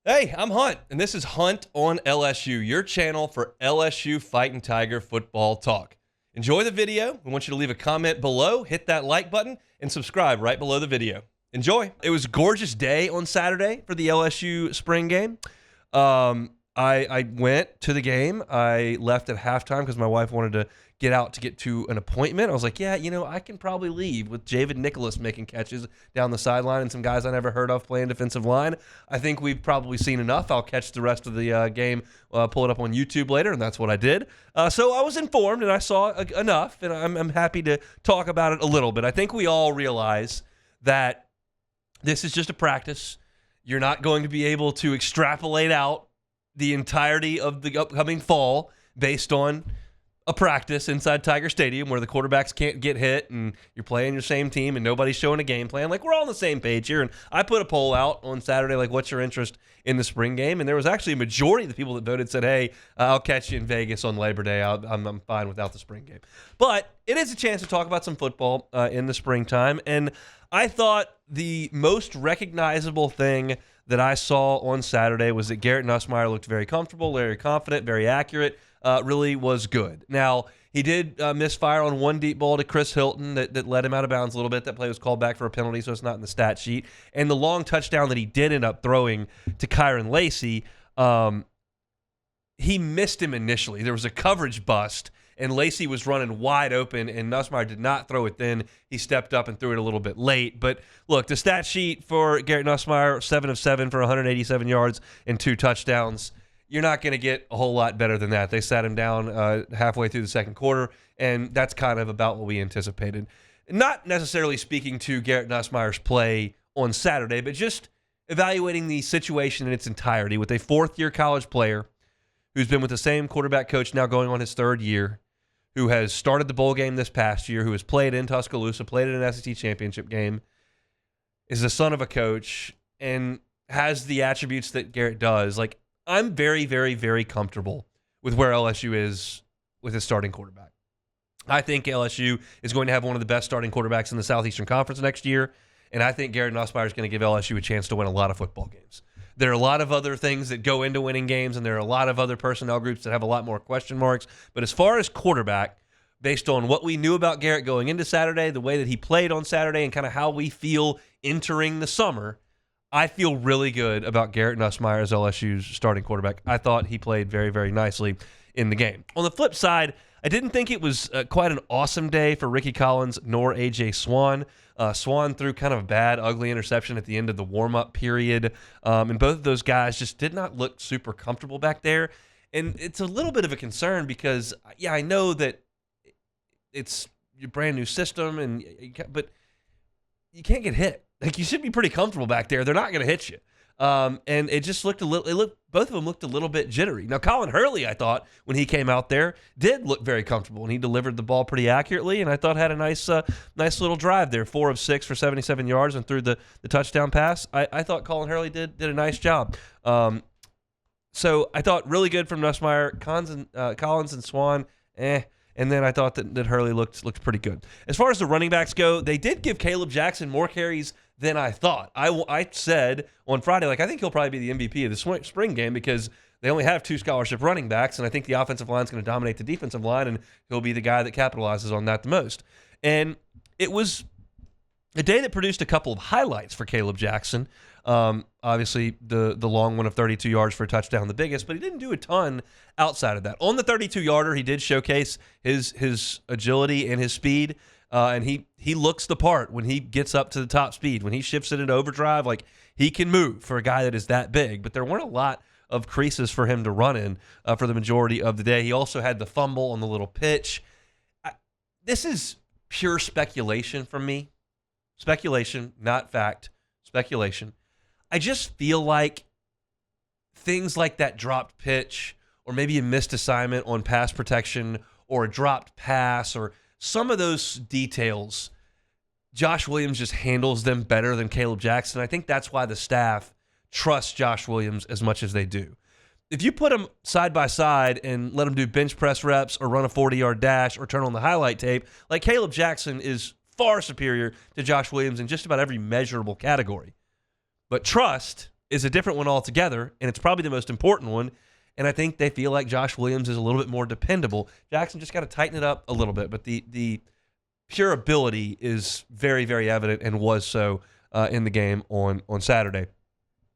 Hey, I'm Hunt, and this is Hunt on LSU, your channel for LSU Fighting Tiger football talk. Enjoy the video. We want you to leave a comment below, hit that like button, and subscribe right below the video. Enjoy. It was a gorgeous day on Saturday for the LSU spring game. I went to the game. I left at halftime because my wife wanted to get to an appointment. I was like, yeah, I can probably leave with Javid Nicholas making catches down the sideline and some guys I never heard of playing defensive line. I think we've probably seen enough. I'll catch the rest of the game, pull it up on YouTube later, and that's what I did. So I was informed, and I saw enough, and I'm happy to talk about it a little bit. I think we all realize that this is just a practice. You're not going to be able to extrapolate out the entirety of the upcoming fall based on a practice inside Tiger Stadium where the quarterbacks can't get hit and you're playing your same team and nobody's showing a game plan. Like, we're all on the same page here. And I put a poll out on Saturday, like, what's your interest in the spring game? And there was actually a majority of the people that voted said, hey, I'll catch you in Vegas on Labor Day. I'm fine without the spring game. But it is a chance to talk about some football in the springtime. And I thought the most recognizable thing that I saw on Saturday was that Garrett Nussmeier looked very comfortable, very confident, very accurate, really was good. Now, he did misfire on one deep ball to Chris Hilton that led him out of bounds a little bit. That play was called back for a penalty, so it's not in the stat sheet. And the long touchdown that he did end up throwing to Kyron Lacey, he missed him initially. There was a coverage bust, and Lacey was running wide open, and Nussmeier did not throw it then. He stepped up and threw it a little bit late. But, look, the stat sheet for Garrett Nussmeier, 7 of 7 for 187 yards and 2 touchdowns. You're not going to get a whole lot better than that. They sat him down halfway through the second quarter, and that's kind of about what we anticipated. Not necessarily speaking to Garrett Nussmeier's play on Saturday, but just evaluating the situation in its entirety with a fourth-year college player who's been with the same quarterback coach now going on his third year, who has started the bowl game this past year, who has played in Tuscaloosa, played in an SEC championship game, is the son of a coach, and has the attributes that Garrett does. Like, I'm very, very, very comfortable with where LSU is with his starting quarterback. I think LSU is going to have one of the best starting quarterbacks in the Southeastern Conference next year, and I think Garrett Nussmeier is going to give LSU a chance to win a lot of football games. There are a lot of other things that go into winning games, and there are a lot of other personnel groups that have a lot more question marks. But as far as quarterback, based on what we knew about Garrett going into Saturday, the way that he played on Saturday, and kind of how we feel entering the summer, I feel really good about Garrett Nussmeier as LSU's starting quarterback. I thought he played very, very nicely in the game. On the flip side, I didn't think it was quite an awesome day for Ricky Collins nor A.J. Swann. Swann threw kind of a bad, ugly interception at the end of the warm-up period, and both of those guys just did not look super comfortable back there. And it's a little bit of a concern because, yeah, I know that it's your brand new system, but you can't get hit. Like, you should be pretty comfortable back there. They're not going to hit you. And it just looked both of them looked a little bit jittery. Now, Colin Hurley, I thought, when he came out there, did look very comfortable, and he delivered the ball pretty accurately, and I thought had a nice little drive there, 4 of 6 for 77 yards and threw the touchdown pass. I thought Colin Hurley did a nice job. So I thought really good from Nussmeier. Collins and Swann, and then I thought that Hurley looked pretty good. As far as the running backs go, they did give Caleb Jackson more carries than I thought. I said on Friday, like, I think he'll probably be the MVP of the spring game because they only have 2 scholarship running backs, and I think the offensive line is going to dominate the defensive line, and he'll be the guy that capitalizes on that the most. And it was a day that produced a couple of highlights for Caleb Jackson. Obviously, the long one of 32 yards for a touchdown, the biggest, but he didn't do a ton outside of that. On the 32-yarder, he did showcase his agility and his speed. And he looks the part when he gets up to the top speed. When he shifts it into overdrive, like, he can move for a guy that is that big. But there weren't a lot of creases for him to run in for the majority of the day. He also had the fumble on the little pitch. This is pure speculation from me. Speculation, not fact. Speculation. I just feel like things like that dropped pitch, or maybe a missed assignment on pass protection, or a dropped pass, or some of those details, Josh Williams just handles them better than Caleb Jackson. I think that's why the staff trusts Josh Williams as much as they do. If you put them side by side and let them do bench press reps or run a 40-yard dash or turn on the highlight tape, like, Caleb Jackson is far superior to Josh Williams in just about every measurable category. But trust is a different one altogether, and it's probably the most important one. And I think they feel like Josh Williams is a little bit more dependable. Jackson just got to tighten it up a little bit, but the pure ability is very, very evident and was so in the game on Saturday.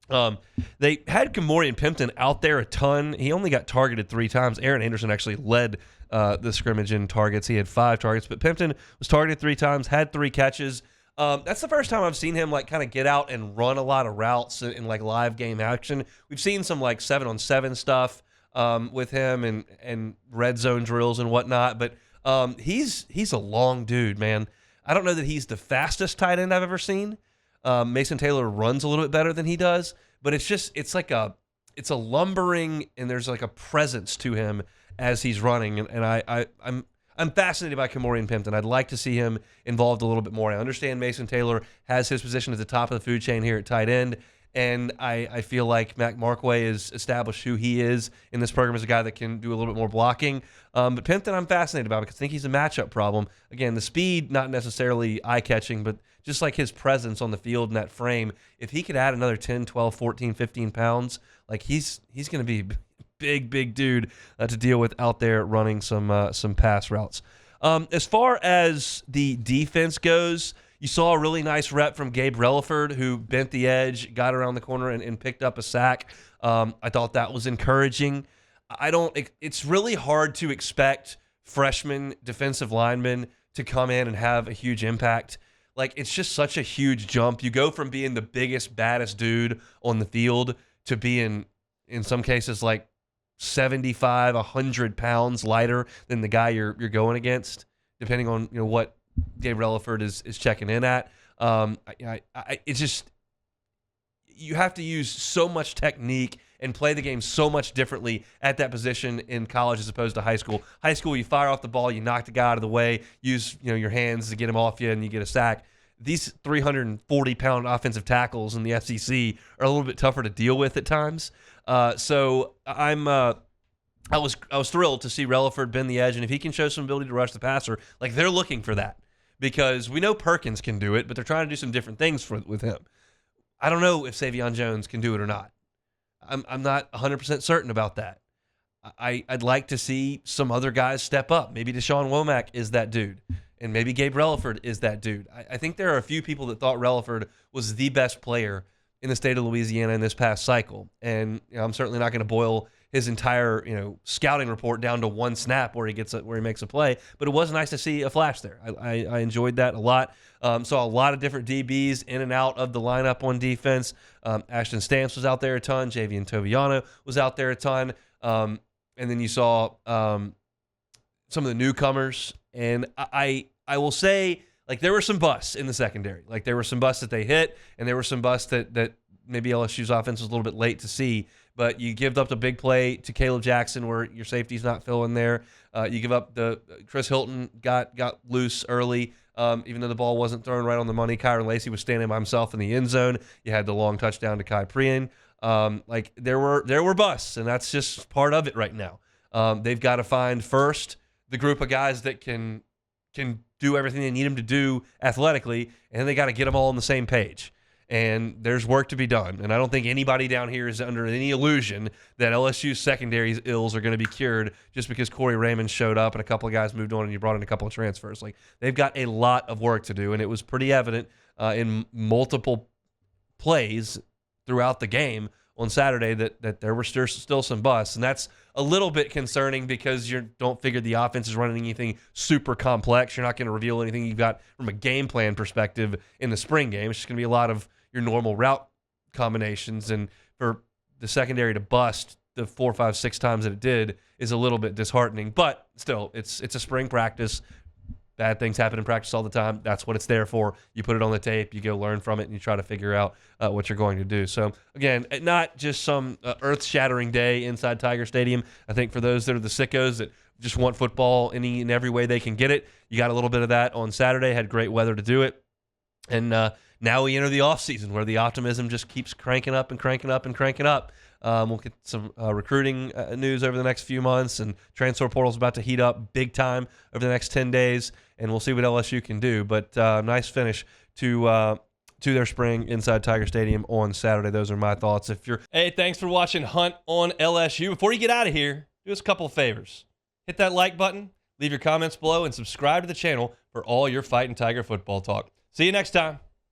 They had Kamorian Pimpton out there a ton. He only got targeted 3 times. Aaron Anderson actually led the scrimmage in targets. He had 5 targets, but Pimpton was targeted 3 times, had 3 catches. That's the first time I've seen him kind of get out and run a lot of routes in live game action. We've seen some 7-on-7 stuff with him and red zone drills and whatnot, but he's a long dude, man. I don't know that he's the fastest tight end I've ever seen. Mason Taylor runs a little bit better than he does, but it's a lumbering, and there's a presence to him as he's running, and I'm fascinated by Kamorian Pimpton. I'd like to see him involved a little bit more. I understand Mason Taylor has his position at the top of the food chain here at tight end, and I feel like Mac Markway has established who he is in this program as a guy that can do a little bit more blocking. But Pimpton I'm fascinated about because I think he's a matchup problem. Again, the speed, not necessarily eye-catching, but just his presence on the field in that frame, if he could add another 10, 12, 14, 15 pounds, he's going to be big dude to deal with out there running some pass routes. As far as the defense goes, you saw a really nice rep from Gabe Relaford, who bent the edge, got around the corner, and picked up a sack. I thought that was encouraging. It's really hard to expect freshman defensive linemen to come in and have a huge impact. It's just such a huge jump. You go from being the biggest, baddest dude on the field to being, in some cases, 75, 100 pounds lighter than the guy you're going against, depending on what Gabe Relaford is checking in at. It's just, you have to use so much technique and play the game so much differently at that position in college as opposed to high school. High school, you fire off the ball, you knock the guy out of the way, use your hands to get him off you, and you get a sack. These 340-pound offensive tackles in the SEC are a little bit tougher to deal with at times. So I was thrilled to see Relaford bend the edge, and if he can show some ability to rush the passer, they're looking for that because we know Perkins can do it, but they're trying to do some different things with him. I don't know if Savion Jones can do it or not. I'm not 100% certain about that. I'd like to see some other guys step up. Maybe Deshaun Womack is that dude, and maybe Gabe Relaford is that dude. I think there are a few people that thought Relaford was the best player in the state of Louisiana in this past cycle, and I'm certainly not going to boil his entire scouting report down to one snap where he makes a play. But it was nice to see a flash there. I enjoyed that a lot. Saw a lot of different DBs in and out of the lineup on defense. Ashton Stamps was out there a ton. Javian Toviano was out there a ton. And then you saw some of the newcomers. And I will say, there were some busts in the secondary. There were some busts that they hit, and there were some busts that maybe LSU's offense was a little bit late to see. But you give up the big play to Caleb Jackson where your safety's not filling there. You give up Chris Hilton got loose early, even though the ball wasn't thrown right on the money. Kyron Lacey was standing by himself in the end zone. You had the long touchdown to Kai Prien. There were busts, and that's just part of it right now. They've got to find first the group of guys that can do everything they need them to do athletically, and then they got to get them all on the same page. And there's work to be done. And I don't think anybody down here is under any illusion that LSU's secondary's ills are going to be cured just because Corey Raymond showed up and a couple of guys moved on and you brought in a couple of transfers. They've got a lot of work to do, and it was pretty evident in multiple plays throughout the game on Saturday that there were still some busts. And that's a little bit concerning because you don't figure the offense is running anything super complex. You're not going to reveal anything you've got from a game plan perspective in the spring game. It's just going to be a lot of your normal route combinations, and for the secondary to bust the 4, 5, 6 times that it did is a little bit disheartening. But still, it's a spring practice. Bad things happen in practice all the time. That's what it's there for. You put it on the tape, you go learn from it, and you try to figure out what you're going to do. So, again, not just some earth-shattering day inside Tiger Stadium. I think for those that are the sickos that just want football any and every way they can get it, you got a little bit of that on Saturday. Had great weather to do it. And now we enter the offseason where the optimism just keeps cranking up and cranking up and cranking up. We'll get some recruiting news over the next few months, and transfer portal is about to heat up big time over the next 10 days, and we'll see what LSU can do. But nice finish to to their spring inside Tiger Stadium on Saturday. Those are my thoughts. Hey, thanks for watching Hunt on LSU. Before you get out of here, do us a couple of favors. Hit that like button, leave your comments below, and subscribe to the channel for all your Fighting Tiger football talk. See you next time.